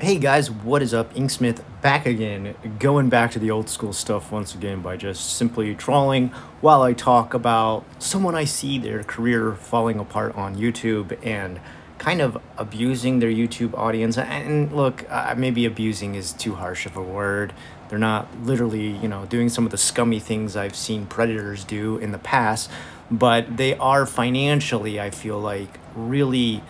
Hey guys, what is up? Inksmith back again, going back to the old school stuff once again by just simply trolling while I talk about someone I see their career falling apart on YouTube and kind of abusing their YouTube audience. And look, maybe abusing is too harsh of a word. They're not literally, doing some of the scummy things I've seen predators do in the past, but they are financially, I feel like, really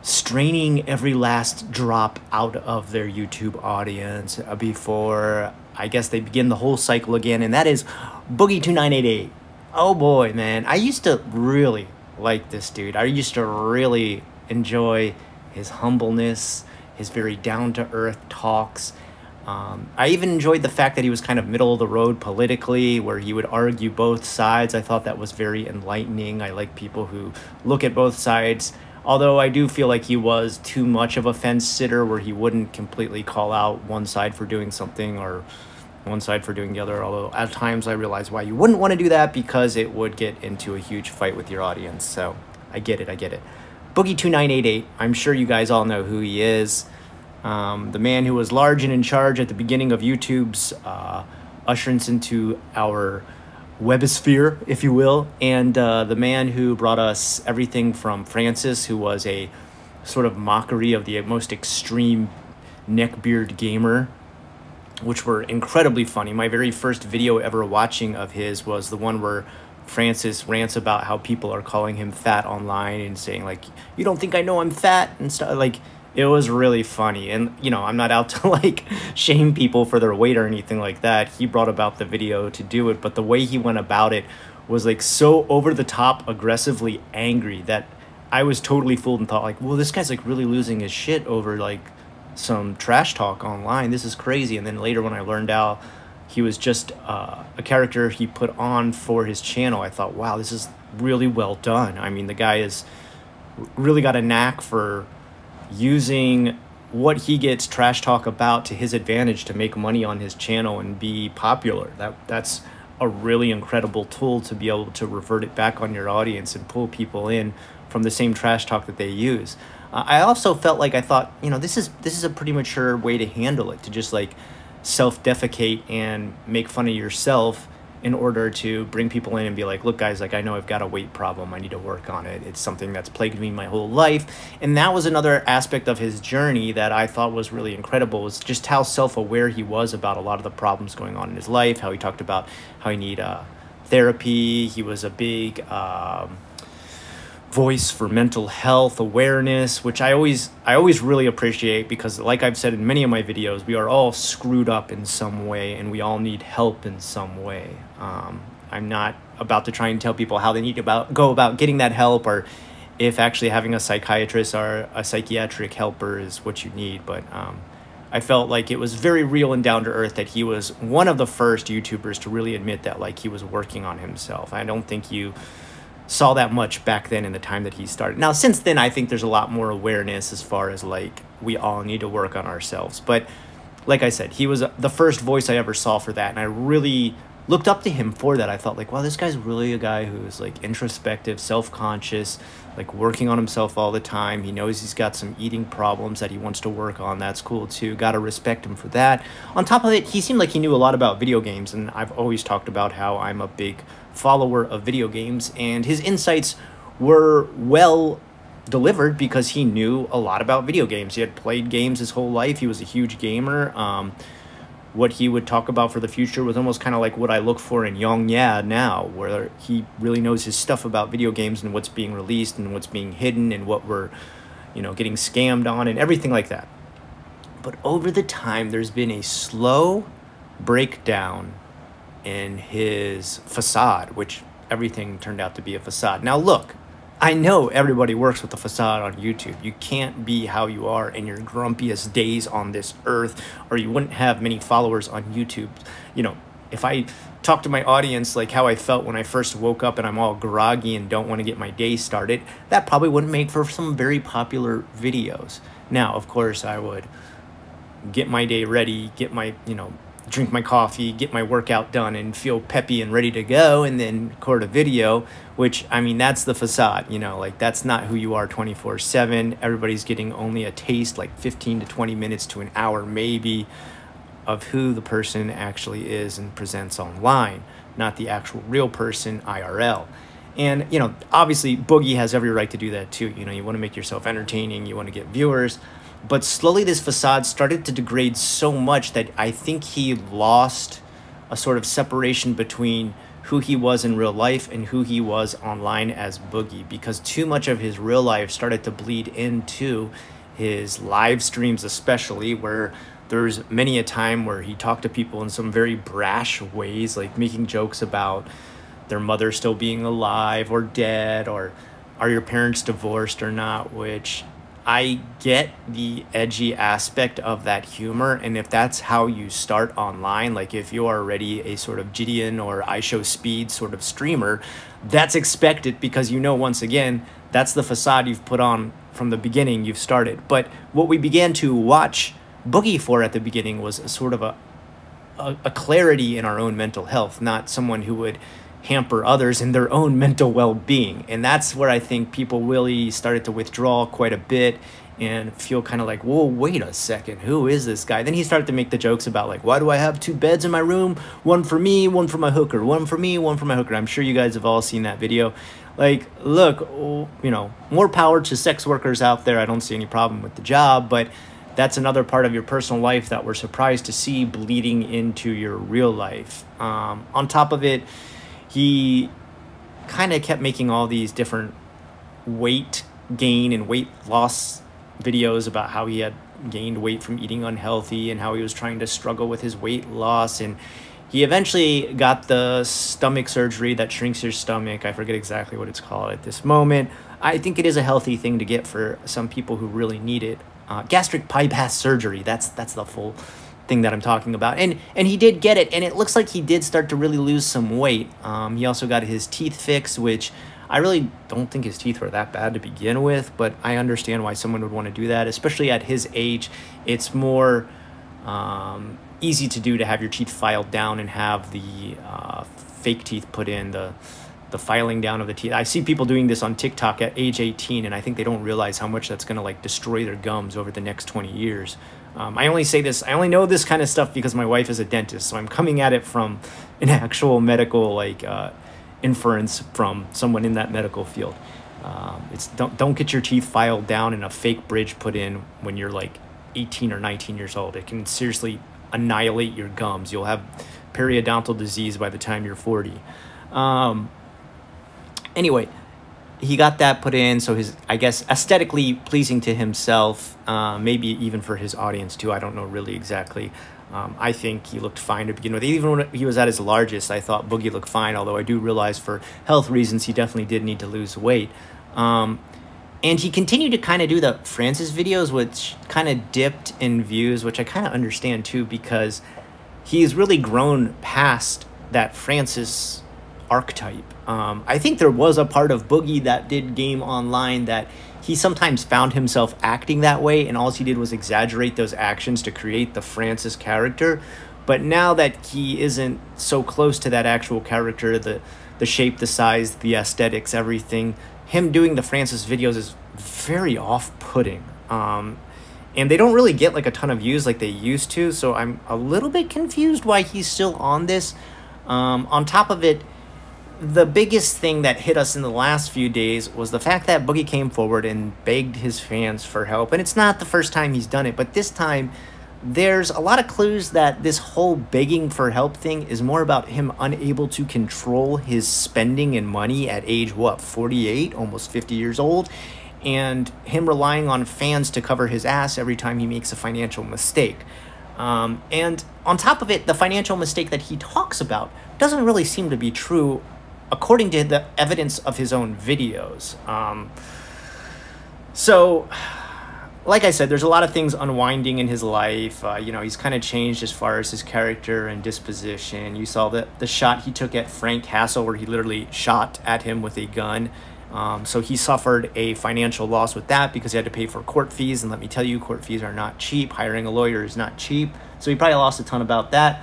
straining every last drop out of their YouTube audience before, I guess, they begin the whole cycle again, and that is Boogie2988. Oh boy, man. I used to really like this dude. I used to really enjoy his humbleness, his very down-to-earth talks. I even enjoyed the fact that he was kind of middle of the road politically, where he would argue both sides. I thought that was very enlightening. I like people who look at both sides. Although I do feel like he was too much of a fence sitter, where he wouldn't completely call out one side for doing something or one side for doing the other. Although at times I realized why you wouldn't want to do that, because it would get into a huge fight with your audience. So I get it. Boogie2988, I'm sure you guys all know who he is. The man who was large and in charge at the beginning of YouTube's usherance into our webosphere, if you will, and the man who brought us everything from Francis, who was a sort of mockery of the most extreme neckbeard gamer, which were incredibly funny. My very first video ever watching of his was the one where Francis rants about how people are calling him fat online and saying, like, you don't think I know I'm fat and stuff. Like, it was really funny. And, I'm not out to, like, shame people for their weight or anything like that. He brought about the video to do it, but the way he went about it was, like, so over-the-top aggressively angry that I was totally fooled and thought, like, well, this guy's, like, really losing his shit over, like, some trash talk online. This is crazy. And then later when I learned out he was just a character he put on for his channel, I thought, wow, this is really well done. I mean, the guy has really got a knack for using what he gets trash talk about to his advantage to make money on his channel and be popular. That's a really incredible tool to be able to revert it back on your audience and pull people in from the same trash talk that they use. I also felt like, I thought, this is a pretty mature way to handle it, to just like self-defecate and make fun of yourself in order to bring people in and be like, look guys, like, I know I've got a weight problem, I need to work on it, it's something that's plagued me my whole life. And that was another aspect of his journey that I thought was really incredible, was just how self-aware he was about a lot of the problems going on in his life, how he talked about how he needed therapy. He was a big voice for mental health awareness, which I always really appreciate, because like I've said in many of my videos, we are all screwed up in some way and we all need help in some way. I'm not about to try and tell people how they need to go about getting that help, or if actually having a psychiatrist or a psychiatric helper is what you need, but I felt like it was very real and down to earth that he was one of the first YouTubers to really admit that, like, he was working on himself. I don't think you saw that much back then in the time that he started. Now, since then, I think there's a lot more awareness as far as, like, we all need to work on ourselves. But like I said, he was the first voice I ever saw for that, and I really looked up to him for that. I thought, like, wow, this guy's really a guy who's, like, introspective, self-conscious, like, working on himself all the time. He knows he's got some eating problems that he wants to work on. That's cool, too. Gotta respect him for that. On top of it, he seemed like he knew a lot about video games, and I've always talked about how I'm a big follower of video games, and his insights were well delivered because he knew a lot about video games. He had played games his whole life. He was a huge gamer. What he would talk about for the future was almost kind of like what I look for in Young Ya now, where he really knows his stuff about video games and what's being released and what's being hidden and what we're, getting scammed on and everything like that. But over the time, there's been a slow breakdown in his facade, which everything turned out to be a facade. Now, look, I know everybody works with the facade on YouTube. You can't be how you are in your grumpiest days on this earth, or you wouldn't have many followers on YouTube. If I talk to my audience like how I felt when I first woke up and I'm all groggy and don't want to get my day started, that probably wouldn't make for some very popular videos. Now, of course, I would get my day ready, get my, drink my coffee, get my workout done, and feel peppy and ready to go, and then record a video, which, I mean, that's the facade, you know, like, that's not who you are 24/7. Everybody's getting only a taste, like 15 to 20 minutes to an hour maybe, of who the person actually is and presents online, not the actual real person IRL. And, you know, obviously Boogie has every right to do that too. You know, you want to make yourself entertaining, you want to get viewers. But slowly this facade started to degrade so much that I think he lost a sort of separation between who he was in real life and who he was online as Boogie, because too much of his real life started to bleed into his live streams, especially, where there's many a time where he talked to people in some very brash ways, like making jokes about their mother still being alive or dead, or are your parents divorced or not, which I get the edgy aspect of that humor. And if that's how you start online, like if you are already a sort of Gideon or I Show Speed sort of streamer, that's expected, because, you know, once again, that's the facade you've put on from the beginning you've started. But what we began to watch Boogie for at the beginning was a sort of a clarity in our own mental health, not someone who would hamper others in their own mental well-being. And that's where I think people really started to withdraw quite a bit and feel kind of like, whoa, wait a second, who is this guy? Then he started to make the jokes about, like, why do I have 2 beds in my room? One for me, one for my hooker. One for me, one for my hooker. I'm sure you guys have all seen that video. Like, look, you know, more power to sex workers out there. I don't see any problem with the job, but that's another part of your personal life that we're surprised to see bleeding into your real life. On top of it, he kind of kept making all these different weight gain and weight loss videos about how he had gained weight from eating unhealthy and how he was trying to struggle with his weight loss. And he eventually got the stomach surgery that shrinks your stomach. I forget exactly what it's called at this moment. I think it is a healthy thing to get for some people who really need it. Gastric bypass surgery, that's the full thing that I'm talking about. And he did get it, and it looks like he did start to really lose some weight. He also got his teeth fixed, which I really don't think his teeth were that bad to begin with, but I understand why someone would want to do that, especially at his age. It's more easy to do to have your teeth filed down and have the fake teeth put in, the filing down of the teeth. I see people doing this on TikTok at age 18, and I think they don't realize how much that's going to, like, destroy their gums over the next 20 years. I only say this, I only know this kind of stuff because my wife is a dentist, so I'm coming at it from an actual medical, like, inference from someone in that medical field. It's don't get your teeth filed down and a fake bridge put in when you're like 18 or 19 years old. It can seriously annihilate your gums. You'll have periodontal disease by the time you're 40. Anyway, he got that put in, so his, I guess, aesthetically pleasing to himself, maybe even for his audience too. I don't know really exactly. I think he looked fine to begin with. Even when he was at his largest, I thought Boogie looked fine, although I do realize for health reasons he definitely did need to lose weight. And he continued to kind of do the Francis videos, which kind of dipped in views, which I kind of understand too, because he's really grown past that Francis archetype. I think there was a part of Boogie that did game online that he sometimes found himself acting that way, and all he did was exaggerate those actions to create the Francis character. But now that he isn't so close to that actual character, the shape, the size, the aesthetics, everything, him doing the Francis videos is very off-putting. And they don't really get like a ton of views like they used to, so I'm a little bit confused why he's still on this. On top of it, the biggest thing that hit us in the last few days was the fact that Boogie came forward and begged his fans for help. And it's not the first time he's done it, but this time there's a lot of clues that this whole begging for help thing is more about him unable to control his spending and money at age, what, 48, almost 50 years old, and him relying on fans to cover his ass every time he makes a financial mistake. And on top of it, the financial mistake that he talks about doesn't really seem to be true according to the evidence of his own videos. So, like I said, there's a lot of things unwinding in his life. You know, he's kind of changed as far as his character and disposition. You saw the shot he took at Frank Hassel, where he literally shot at him with a gun. So he suffered a financial loss with that because he had to pay for court fees. And let me tell you, court fees are not cheap. Hiring a lawyer is not cheap. So he probably lost a ton about that.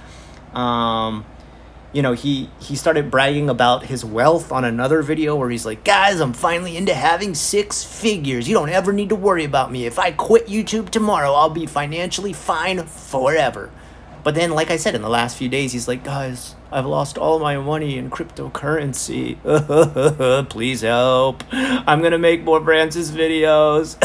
You know, he started bragging about his wealth on another video where he's like, guys, I'm finally into having 6 figures. You don't ever need to worry about me. If I quit YouTube tomorrow, I'll be financially fine forever. But then, like I said, in the last few days, he's like, guys, I've lost all my money in cryptocurrency. Please help. I'm going to make more Francis videos.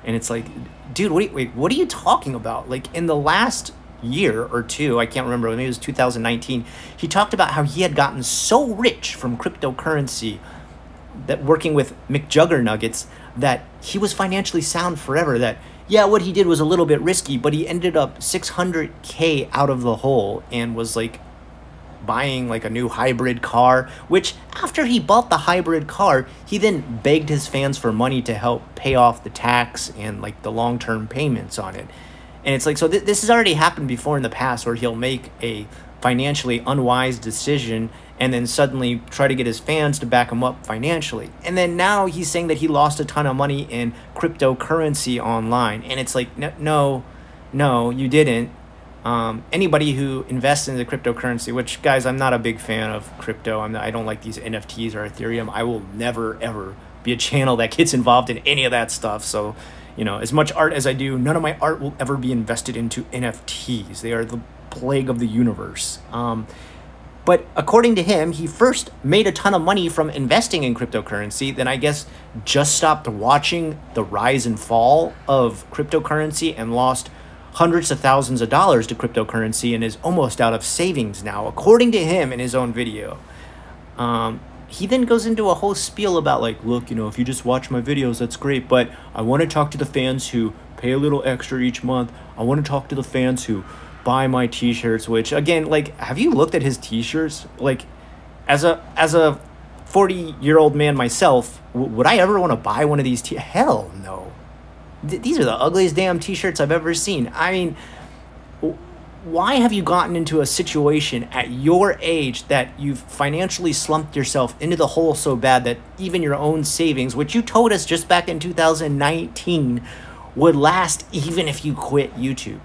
And it's like, dude, what are you talking about? Like, in the last year or two, I can't remember, maybe it was 2019, he talked about how he had gotten so rich from cryptocurrency, that working with McJuggernuggets, that he was financially sound forever, that yeah, what he did was a little bit risky, but he ended up 600K out of the hole and was like buying like a new hybrid car, which after he bought the hybrid car, he then begged his fans for money to help pay off the tax and like the long-term payments on it. And it's like, so this has already happened before in the past, where he'll make a financially unwise decision and then suddenly try to get his fans to back him up financially. And then now he's saying that he lost a ton of money in cryptocurrency online. And it's like, no, you didn't. Anybody who invests in the cryptocurrency, which, guys, I'm not a big fan of crypto. I don't like these NFTs or Ethereum. I will never, ever be a channel that gets involved in any of that stuff. So, you know, as much art as I do, none of my art will ever be invested into NFTs. They are the plague of the universe. But according to him, he first made a ton of money from investing in cryptocurrency, then I guess just stopped watching the rise and fall of cryptocurrency and lost hundreds of thousands of dollars to cryptocurrency and is almost out of savings now, according to him in his own video. He then goes into a whole spiel about like, look, you know, if you just watch my videos, that's great, but I want to talk to the fans who pay a little extra each month. I want to talk to the fans who buy my t-shirts, which again, like, have you looked at his t-shirts? Like, as a 40-year-old man myself, would I ever want to buy one of these hell no. These are the ugliest damn t-shirts I've ever seen. I mean, why have you gotten into a situation at your age that you've financially slumped yourself into the hole so bad that even your own savings, which you told us just back in 2019, would last even if you quit YouTube?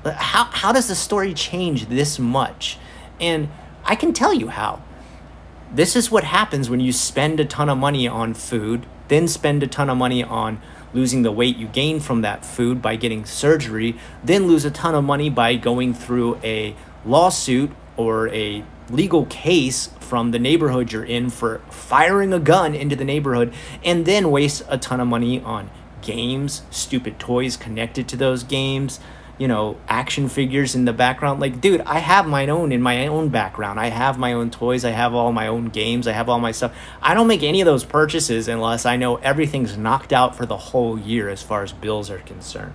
How does the story change this much? And I can tell you how. This is what happens when you spend a ton of money on food, then spend a ton of money on losing the weight you gain from that food by getting surgery, then lose a ton of money by going through a lawsuit or a legal case from the neighborhood you're in for firing a gun into the neighborhood, and then waste a ton of money on games, stupid toys connected to those games, you know, action figures in the background. Like, dude, I have my own in my own background. I have my own toys. I have all my own games. I have all my stuff. I don't make any of those purchases unless I know everything's knocked out for the whole year as far as bills are concerned.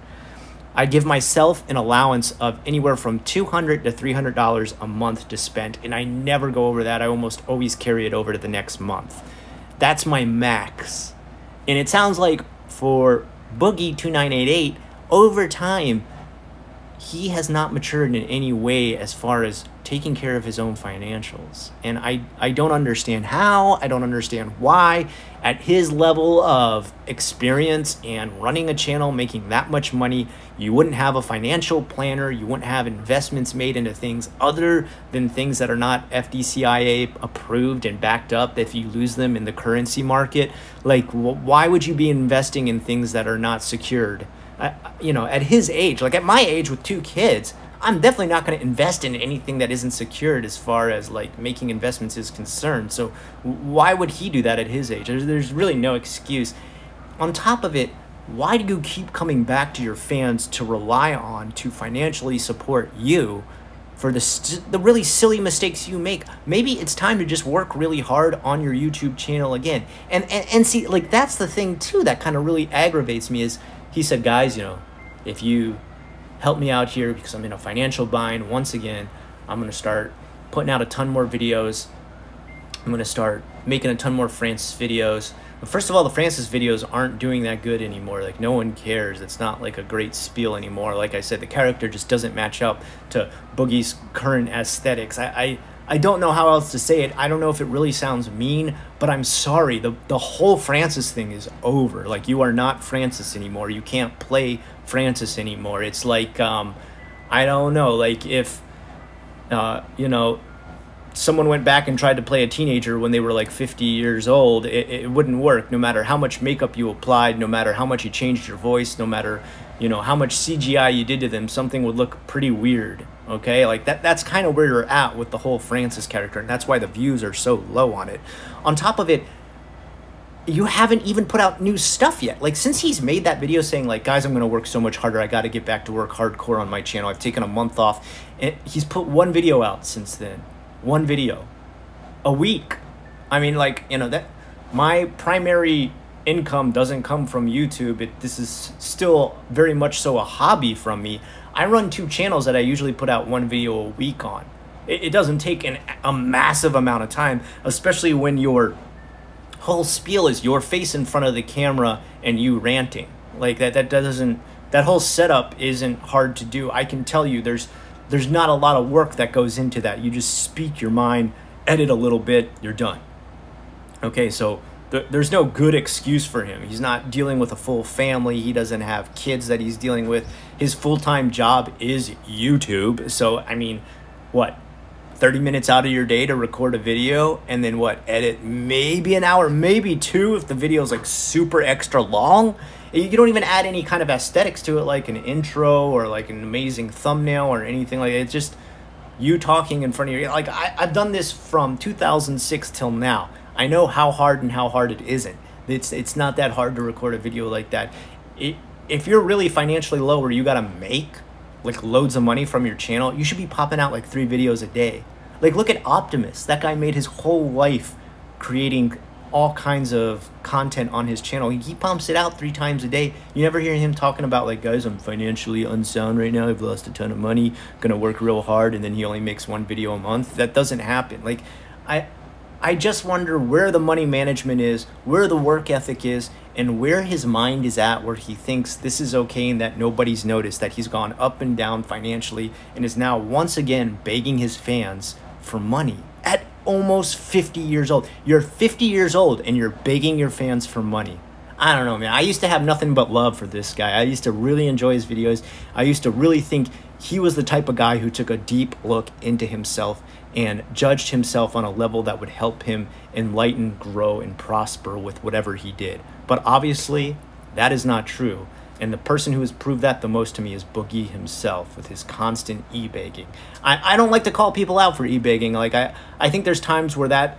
I give myself an allowance of anywhere from $200 to $300 a month to spend, and I never go over that. I almost always carry it over to the next month. That's my max. And it sounds like for Boogie2988, over time, he has not matured in any way as far as taking care of his own financials. And I don't understand how, I don't understand why, at his level of experience and running a channel, making that much money, you wouldn't have a financial planner, you wouldn't have investments made into things other than things that are not FDCIA approved and backed up if you lose them in the currency market. Like, why would you be investing in things that are not secured? You know, at his age, like at my age with 2 kids, I'm definitely not going to invest in anything that isn't secured as far as like making investments is concerned. So why would he do that at his age? There's really no excuse. On top of it, why do you keep coming back to your fans to rely on to financially support you for the really silly mistakes you make? Maybe it's time to just work really hard on your YouTube channel again. And see, like, that's the thing too that kind of really aggravates me is, he said, guys, you know, if you help me out here because I'm in a financial bind, once again, I'm going to start putting out a ton more videos. I'm going to start making a ton more Francis videos. But first of all, the Francis videos aren't doing that good anymore. Like, no one cares. It's not like a great spiel anymore. Like I said, the character just doesn't match up to Boogie's current aesthetics. I don't know how else to say it. I don't know if it really sounds mean, but I'm sorry. The whole Francis thing is over. Like, you are not Francis anymore. You can't play Francis anymore. It's like I don't know, like if, you know, someone went back and tried to play a teenager when they were like 50 years old, it wouldn't work, no matter how much makeup you applied, no matter how much you changed your voice, no matter, you know, how much CGI you did to them, something would look pretty weird, okay? Like that's kind of where you're at with the whole Francis character, and that's why the views are so low on it. On top of it, you haven't even put out new stuff yet. Like, since he's made that video saying, like, guys, I'm going to work so much harder, I got to get back to work hardcore on my channel, I've taken a month off, and he's put one video out since then. One video a week. I mean, like, you know, that my primary income doesn't come from YouTube. This is still very much so a hobby from me. I run 2 channels that I usually put out 1 video a week on. It doesn't take a massive amount of time, especially when your whole spiel is your face in front of the camera and you ranting. Like that whole setup isn't hard to do. I can tell you there's not a lot of work that goes into that. You just speak your mind, edit a little bit, you're done. Okay, so there's no good excuse for him. He's not dealing with a full family. He doesn't have kids that he's dealing with. His full-time job is YouTube. So, I mean, what, 30 minutes out of your day to record a video and then what, edit maybe an hour, maybe 2 if the video is like super extra long. You don't even add any kind of aesthetics to it, like an intro or like an amazing thumbnail or anything like that. It's just you talking in front of your, like I've done this from 2006 till now. I know how hard and how hard it isn't. It's not that hard to record a video like that. If you're really financially low where you gotta make like loads of money from your channel, you should be popping out like 3 videos a day. Like, look at Optimus. That guy made his whole life creating all kinds of content on his channel. He pumps it out 3 times a day. You never hear him talking about, like, guys, I'm financially unsound right now, I've lost a ton of money, gonna work real hard, and then he only makes 1 video a month. That doesn't happen. Like, I just wonder where the money management is, where the work ethic is, and where his mind is at, where he thinks this is okay and that nobody's noticed, that he's gone up and down financially and is now once again begging his fans for money at almost 50 years old. You're 50 years old and you're begging your fans for money. I don't know, man. I used to have nothing but love for this guy. I used to really enjoy his videos. I used to really think he was the type of guy who took a deep look into himself and judged himself on a level that would help him enlighten, grow, and prosper with whatever he did. But obviously, that is not true. And the person who has proved that the most to me is Boogie himself with his constant e-begging. I don't like to call people out for e-begging. Like, I think there's times where that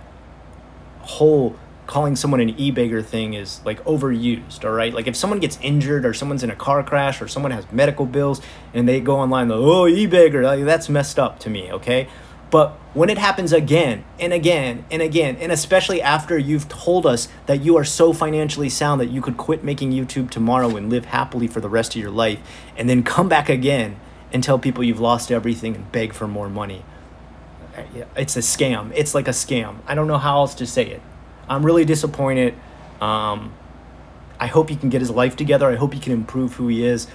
whole calling someone an e-beggar thing is like overused, all right? Like, if someone gets injured or someone's in a car crash or someone has medical bills and they go online, like, oh, e-beggar, like, that's messed up to me, okay? But when it happens again and again and again, and especially after you've told us that you are so financially sound that you could quit making YouTube tomorrow and live happily for the rest of your life, and then come back again and tell people you've lost everything and beg for more money, it's a scam. It's like a scam. I don't know how else to say it. I'm really disappointed. I hope he can get his life together. I hope he can improve who he is.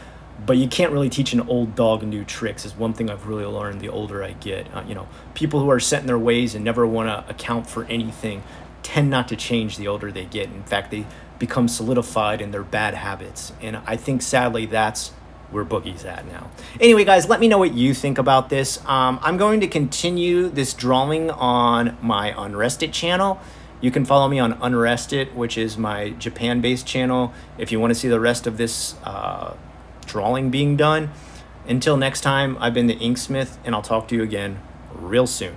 But you can't really teach an old dog new tricks is one thing I've really learned the older I get. You know, people who are set in their ways and never want to account for anything tend not to change the older they get. In fact, they become solidified in their bad habits. And I think, sadly, that's where Boogie's at now. Anyway, guys, let me know what you think about this. I'm going to continue this drawing on my Unrested channel. You can follow me on Unrested, which is my Japan-based channel, if you want to see the rest of this drawing being done. Until next time, I've been the Inksmith, and I'll talk to you again real soon.